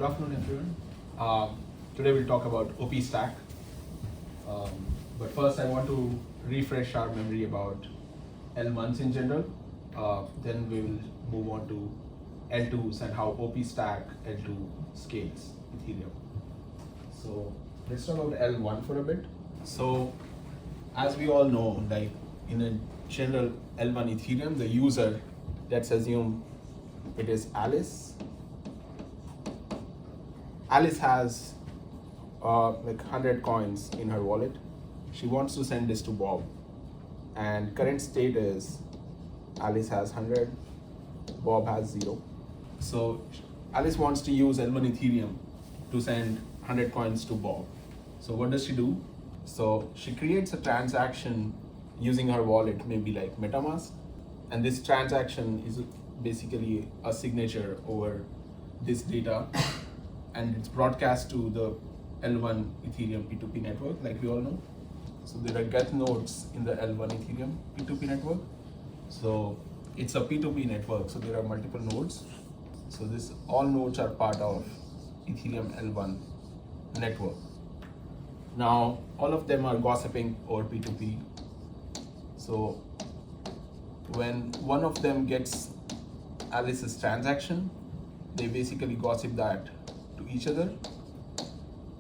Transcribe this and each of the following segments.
Good afternoon, everyone. Today we'll talk about OP stack. But first, I want to refresh our memory about L1s in general. Then we will move on to L2s and how OP stack L2 scales Ethereum. So let's talk about L1 for a bit. So as we all know, like in a general L1 Ethereum, the user, let's assume it is Alice. Alice has like 100 coins in her wallet. She wants to send this to Bob. And current state is Alice has 100, Bob has 0. So Alice wants to use L1 Ethereum to send 100 coins to Bob. So what does she do? So she creates a transaction using her wallet, maybe like MetaMask. And this transaction is basically a signature over this data. And it's broadcast to the L1 Ethereum P2P network, like we all know. So there are get nodes in the L1 Ethereum P2P network. So it's a P2P network, so there are multiple nodes. So all nodes are part of Ethereum L1 network. Now, all of them are gossiping over P2P. So when one of them gets Alice's transaction, they basically gossip that to each other,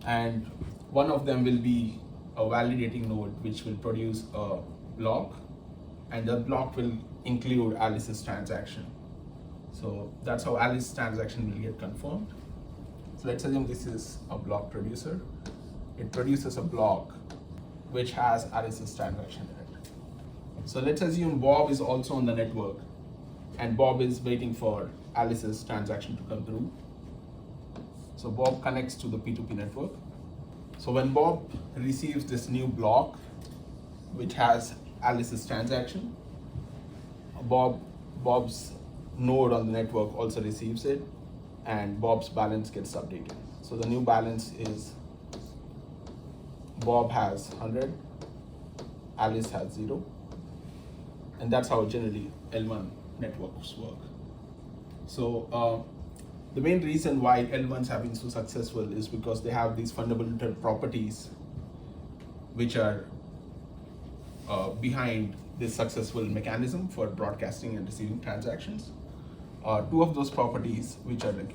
and one of them will be a validating node which will produce a block, and the block will include Alice's transaction. So that's how Alice's transaction will get confirmed. So let's assume this is a block producer. It produces a block which has Alice's transaction in it. So let's assume Bob is also on the network, and Bob is waiting for Alice's transaction to come through. So Bob connects to the P2P network. So when Bob receives this new block, which has Alice's transaction, Bob's node on the network also receives it, and Bob's balance gets updated. So the new balance is Bob has 100, Alice has 0. And that's how generally L1 networks work. So the main reason why L1s have been so successful is because they have these fundamental properties which are behind this successful mechanism for broadcasting and receiving transactions. Two of those properties which are like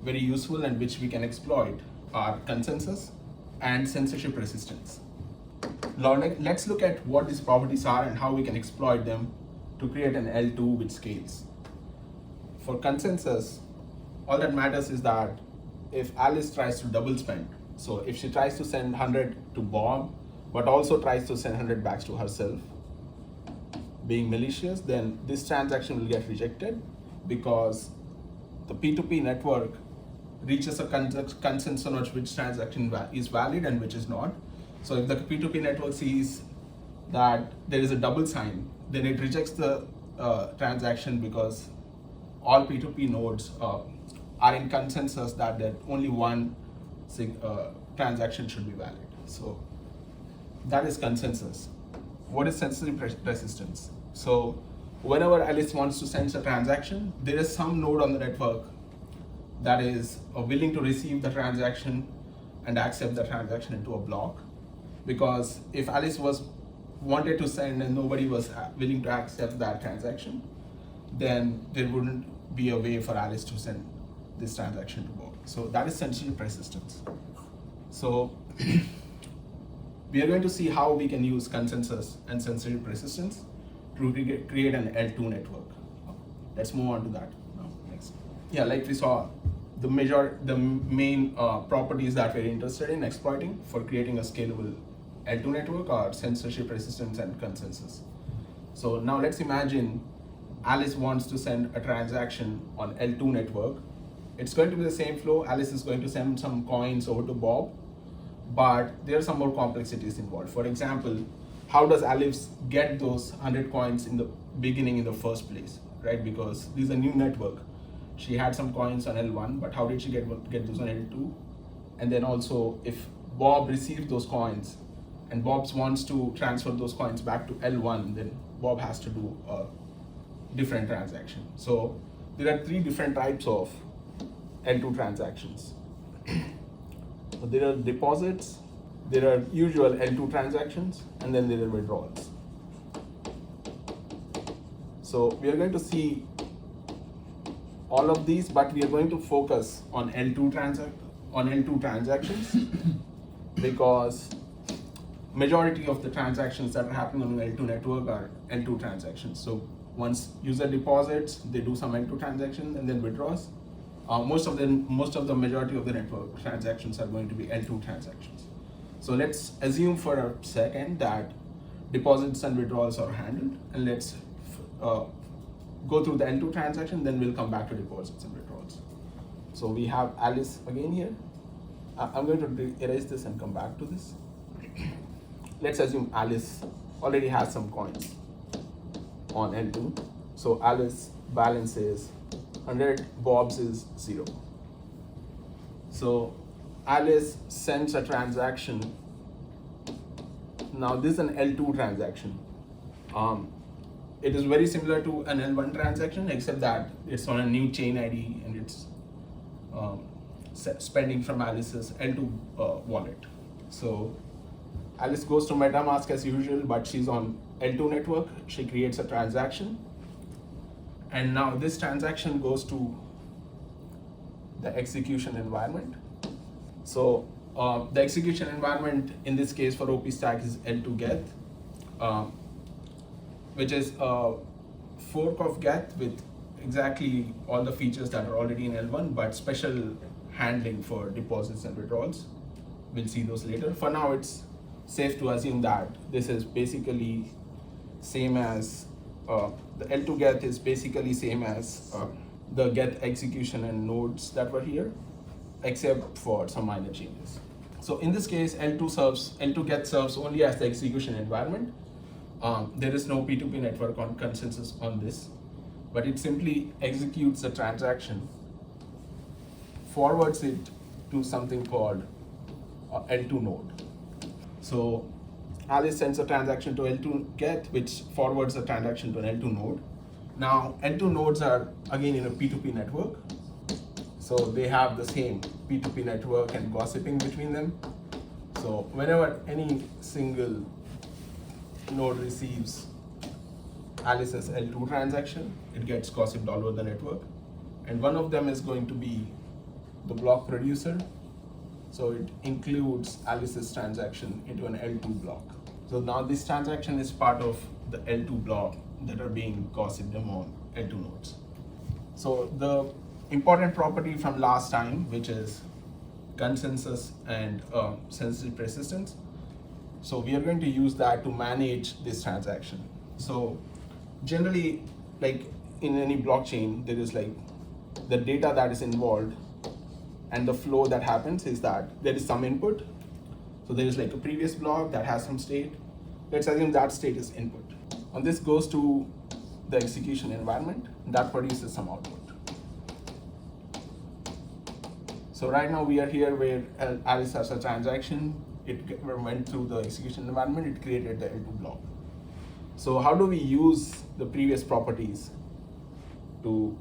very useful and which we can exploit are consensus and censorship resistance. Now let's look at what these properties are and how we can exploit them to create an L2 which scales. For consensus, all that matters is that if Alice tries to double spend, so if she tries to send 100 to Bob, but also tries to send 100 back to herself, being malicious, then this transaction will get rejected because the P2P network reaches a consensus on which transaction is valid and which is not. So if the P2P network sees that there is a double sign, then it rejects the transaction because all P2P nodes are in consensus that only one transaction should be valid. So that is consensus. What is censorship resistance? So whenever Alice wants to send a transaction, there is some node on the network that is willing to receive the transaction and accept the transaction into a block. Because if Alice wanted to send and nobody was willing to accept that transaction, then there wouldn't be a way for Alice to send this transaction to Bob. So that is censorship resistance. So we are going to see how we can use consensus and censorship resistance to create an L2 network. Let's move on to that now. Next. Yeah, like we saw, the main properties that we're interested in exploiting for creating a scalable L2 network are censorship resistance and consensus. So now let's imagine Alice wants to send a transaction on L2 network. It's going to be the same flow. Alice is going to send some coins over to Bob, but there are some more complexities involved. For example, how does Alice get those 100 coins in the beginning in the first place, right? Because this is a new network. She had some coins on L1, but how did she get those on L2? And then also, if Bob received those coins and Bob wants to transfer those coins back to L1, then Bob has to do a different transaction. So there are three different types of L2 transactions. So there are deposits, there are usual L2 transactions, and then there are withdrawals. So we are going to see all of these, but we are going to focus on L2 transactions because majority of the transactions that are happening on an L2 network are L2 transactions. So once user deposits, they do some L2 transaction and then withdraws. Most of the majority of the network transactions are going to be L2 transactions. So let's assume for a second that deposits and withdrawals are handled, and let's go through the L2 transaction, then we'll come back to deposits and withdrawals. So we have Alice again here. I'm going to erase this and come back to this. Let's assume Alice already has some coins on L2. So Alice balance is 100, Bob's is 0. So Alice sends a transaction. Now this is an L2 transaction. It is very similar to an L1 transaction, except that it's on a new chain ID and it's spending from Alice's L2 wallet. So Alice goes to MetaMask as usual, but she's on L2 network. She creates a transaction, and now this transaction goes to the execution environment. So the execution environment in this case for OP-Stack is L2 get, which is a fork of get with exactly all the features that are already in L1, but special handling for deposits and withdrawals. We'll see those later. For now, it's safe to assume that this is basically same as the L2 get is basically same as the get execution and nodes that were here, except for some minor changes. So in this case, L2 get serves only as the execution environment. There is no P2P network on consensus on this, but it simply executes a transaction, forwards it to something called L2 node. So Alice sends a transaction to L2 get, which forwards a transaction to an L2 node. Now L2 nodes are again in a P2P network, so they have the same P2P network and gossiping between them. So whenever any single node receives Alice's L2 transaction, it gets gossiped all over the network, and one of them is going to be the block producer. So it includes Alice's transaction into an L2 block. So now this transaction is part of the L2 block that are being gossiped among L2 nodes. So the important property from last time, which is consensus and sensitive persistence. So we are going to use that to manage this transaction. So generally, like in any blockchain, there is like the data that is involved and the flow that happens is that there is some input. So there is like a previous block that has some state. Let's assume that state is input. And this goes to the execution environment that produces some output. So right now we are here where Alice has a transaction. It went through the execution environment, it created the L2 block. So how do we use the previous properties to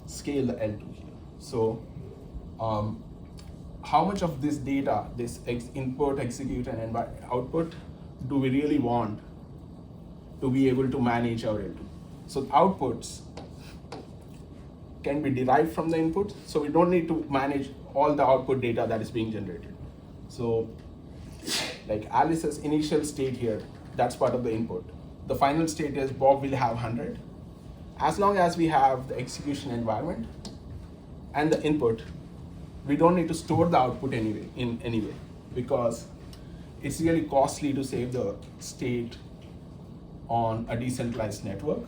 scale the L2 here? So how much of this data, this input, execute, and output, do we really want to be able to manage our L2? So outputs can be derived from the inputs, so we don't need to manage all the output data that is being generated. So like Alice's initial state here, that's part of the input. The final state is Bob will have 100. As long as we have the execution environment and the input, we don't need to store the output anyway, in any way, because it's really costly to save the state on a decentralized network.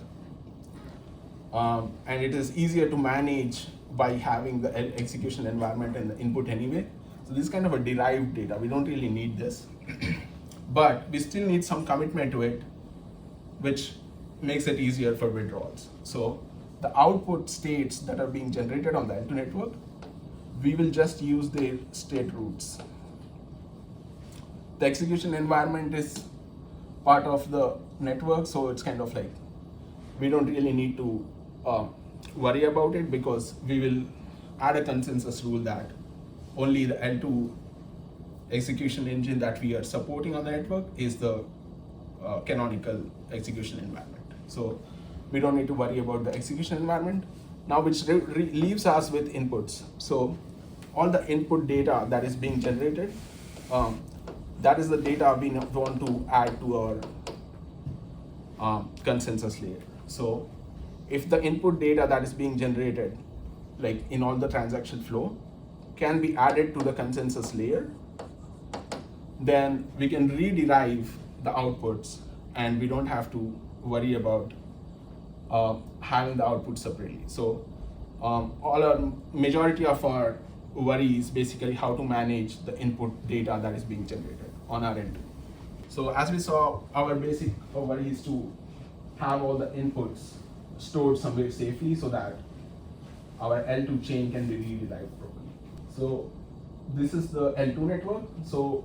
And it is easier to manage by having the execution environment and the input anyway. So this is kind of a derived data. We don't really need this, but we still need some commitment to it, which makes it easier for withdrawals. So the output states that are being generated on the L2 network, we will just use their state roots. The execution environment is part of the network, so it's kind of like we don't really need to worry about it, because we will add a consensus rule that only the L2 execution engine that we are supporting on the network is the canonical execution environment. So we don't need to worry about the execution environment. Now, which leaves us with inputs. So all the input data that is being generated, that is the data we want to add to our consensus layer. So if the input data that is being generated, like in all the transaction flow, can be added to the consensus layer, then we can rederive the outputs and we don't have to worry about having the output separately. So majority of our worry is basically how to manage the input data that is being generated on our end. So as we saw, our basic worry is to have all the inputs stored somewhere safely so that our L2 chain can be rederived properly. So this is the L2 network. So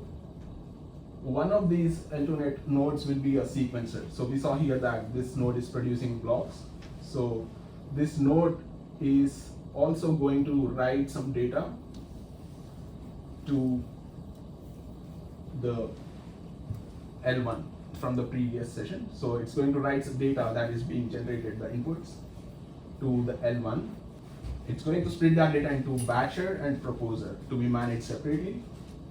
one of these L2 nodes will be a sequencer. So we saw here that this node is producing blocks. So this node is also going to write some data to the L1 from the previous session. So it's going to write some data that is being generated, the inputs, to the L1. It's going to split that data into batcher and proposer to be managed separately.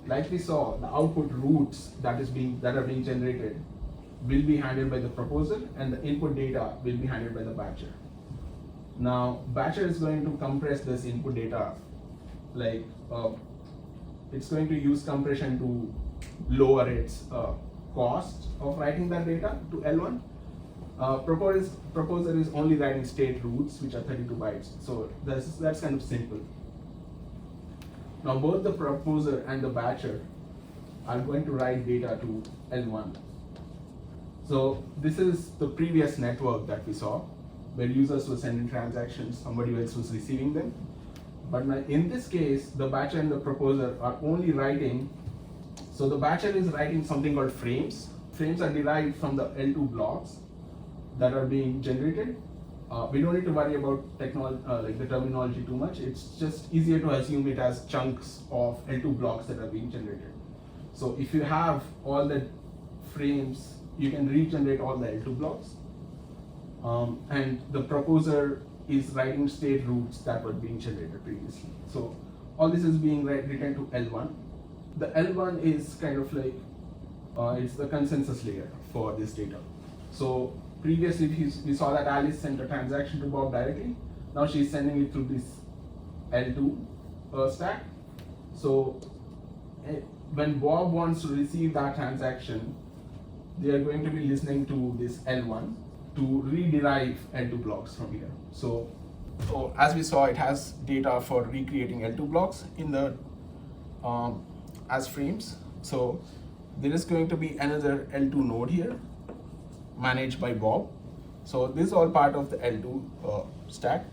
Like we saw, the output routes that are being generated will be handled by the proposer, and the input data will be handled by the batcher. Now, batcher is going to compress this input data, like it's going to use compression to lower its cost of writing that data to L1. Proposer is only writing state routes, which are 32 bytes. So that's kind of simple. Now both the proposer and the batcher are going to write data to L1. So this is the previous network that we saw, where users were sending transactions, somebody else was receiving them. But now in this case, the batcher and the proposer are only writing. So the batcher is writing something called frames. Frames are derived from the L2 blocks that are being generated. We don't need to worry about the terminology too much. It's just easier to assume it as chunks of L2 blocks that are being generated. So if you have all the frames, you can regenerate all the L2 blocks. And the proposer is writing state routes that were being generated previously. So all this is being written to L1. The L1 is kind of like, it's the consensus layer for this data. So previously, we saw that Alice sent a transaction to Bob directly. Now she's sending it through this L2 stack. So when Bob wants to receive that transaction, they are going to be listening to this L1 to rederive L2 blocks from here. So as we saw, it has data for recreating L2 blocks in the as frames. So there is going to be another L2 node here, managed by Bob. So this is all part of the L2 stack,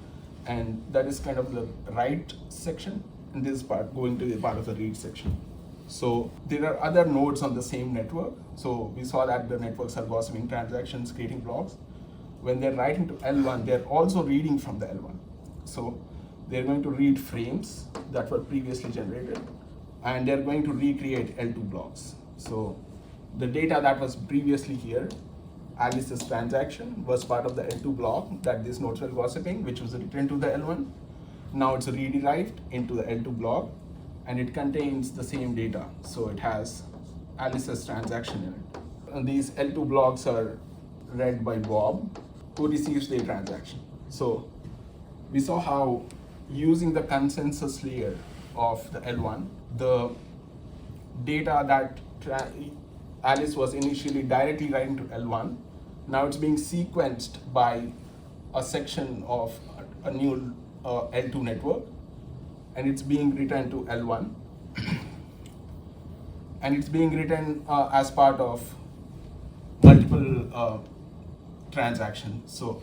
and that is kind of the write section, and this part going to be part of the read section. So there are other nodes on the same network. So we saw that the networks are gossiping transactions, creating blocks. When they're writing to L1, they're also reading from the L1. So they're going to read frames that were previously generated, and they're going to recreate L2 blocks. So the data that was previously here, Alice's transaction, was part of the L2 block that these nodes were gossiping, which was returned to the L1. Now it's rederived into the L2 block, and it contains the same data. So it has Alice's transaction in it. And these L2 blocks are read by Bob, who receives the transaction. So we saw how using the consensus layer of the L1, the data that Alice was initially directly writing to L1, now it's being sequenced by a section of a new L2 network, and it's being written to L1. And it's being written as part of multiple transactions. So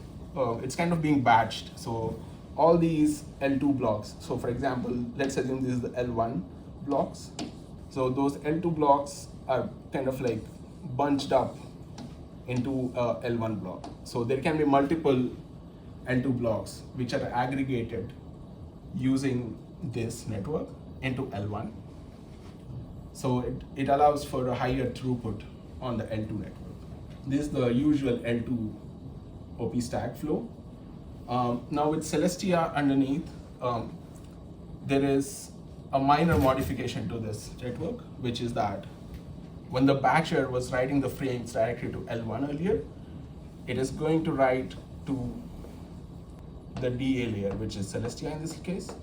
it's kind of being batched. So all these L2 blocks, so for example, let's assume this is the L1 blocks. So those L2 blocks are kind of like bunched up into a L1 block. So there can be multiple L2 blocks which are aggregated using this network into L1. So it allows for a higher throughput on the L2 network. This is the usual L2 OP stack flow. Now with Celestia underneath, there is a minor modification to this network, which is that when the batcher was writing the frames directly to L1 earlier, it is going to write to the DA layer, which is Celestia in this case.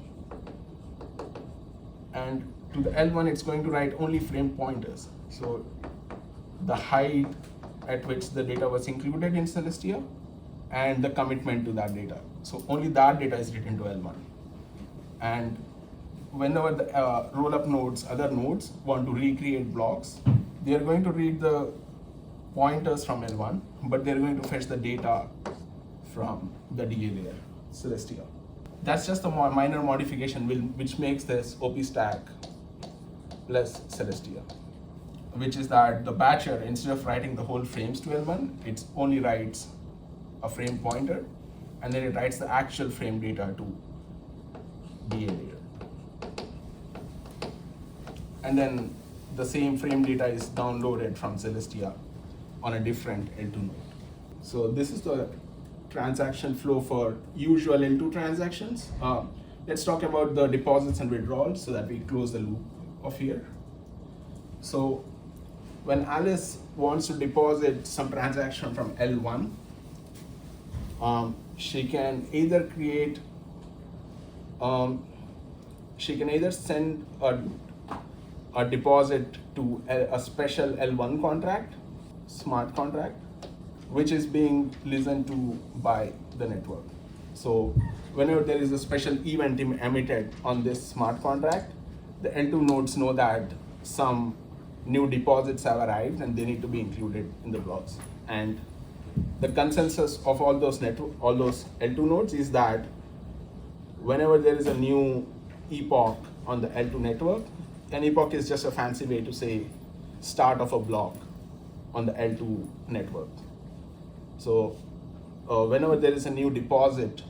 And to the L1, it's going to write only frame pointers. So the height at which the data was included in Celestia and the commitment to that data. So only that data is written to L1. And whenever the roll-up nodes, other nodes, want to recreate blocks, they are going to read the pointers from L1, but they're going to fetch the data from the DA layer, Celestia. That's just a minor modification which makes this OP stack less Celestia, which is that the batcher, instead of writing the whole frames to L1, it only writes a frame pointer, and then it writes the actual frame data to DA layer. And then the same frame data is downloaded from Celestia on a different L2 node. So this is the transaction flow for usual L2 transactions. Let's talk about the deposits and withdrawals so that we close the loop of here. So when Alice wants to deposit some transaction from L1, she can either create, she can either send a deposit to a special L1 contract, smart contract, which is being listened to by the network. So whenever there is a special event emitted on this smart contract, the L2 nodes know that some new deposits have arrived and they need to be included in the blocks. And the consensus of all those L2 nodes is that whenever there is a new epoch on the L2 network, an epoch is just a fancy way to say start of a block on the L2 network. So whenever there is a new deposit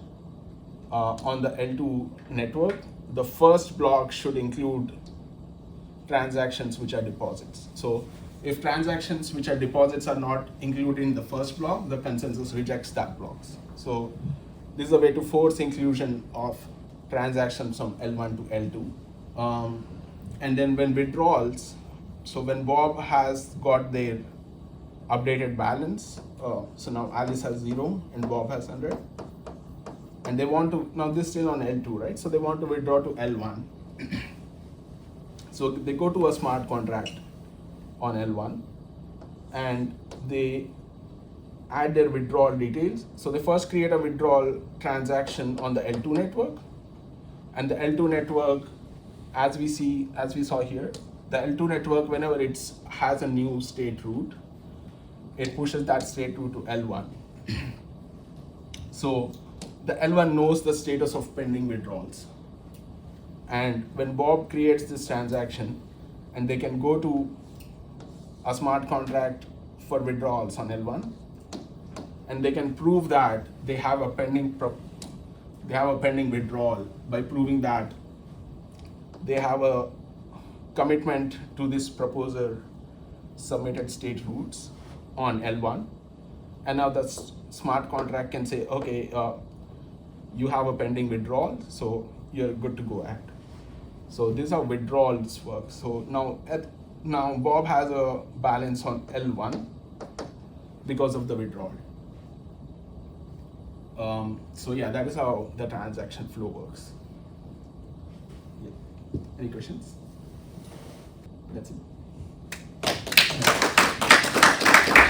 on the L2 network, the first block should include transactions which are deposits. So if transactions which are deposits are not included in the first block, the consensus rejects that blocks. So this is a way to force inclusion of transactions from L1 to L2. And then when withdrawals, so when Bob has got their updated balance, so now Alice has 0 and Bob has 100, and they want to, now this is still on L2, right? So they want to withdraw to L1. So they go to a smart contract on L1 and they add their withdrawal details. So they first create a withdrawal transaction on the L2 network, and the L2 network, as we saw here, the L2 network, whenever it has a new state root, it pushes that state root to L1. So the L1 knows the status of pending withdrawals. And when Bob creates this transaction, and they can go to a smart contract for withdrawals on L1, and they can prove that they have a pending withdrawal by proving that they have a commitment to this proposer submitted state roots on L1. And now the smart contract can say, okay, you have a pending withdrawal, so you're good to go ahead. So this is how withdrawals work. So now Bob has a balance on L1 because of the withdrawal. So yeah, that is how the transaction flow works. Yeah. Any questions? That's it.